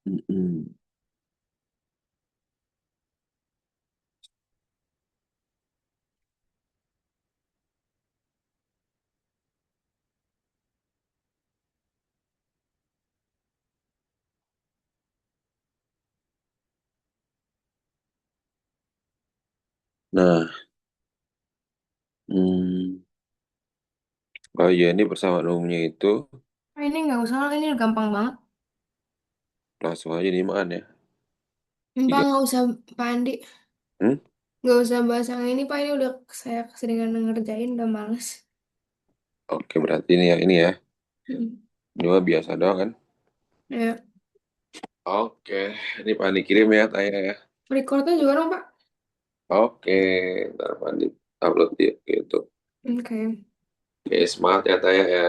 Mm-mm. Nah, hmm, Oh iya, ini persamaan umumnya itu Ah, ini nggak usah lah, ini udah gampang banget. langsung aja dimakan ya. Pak Tiga. nggak usah, Pak Andi. Hmm? Nggak usah bahas yang ini, Pak. Ini udah saya keseringan ngerjain, udah males. Oke, berarti ini ya. Hmm. Ini mah biasa doang kan. Ya, Oke, ini Pandi kirim ya, Taya ya. recordnya juga dong, Pak. Oke, ntar Pandi upload dia gitu. Oke. Oke, semangat ya, Taya ya.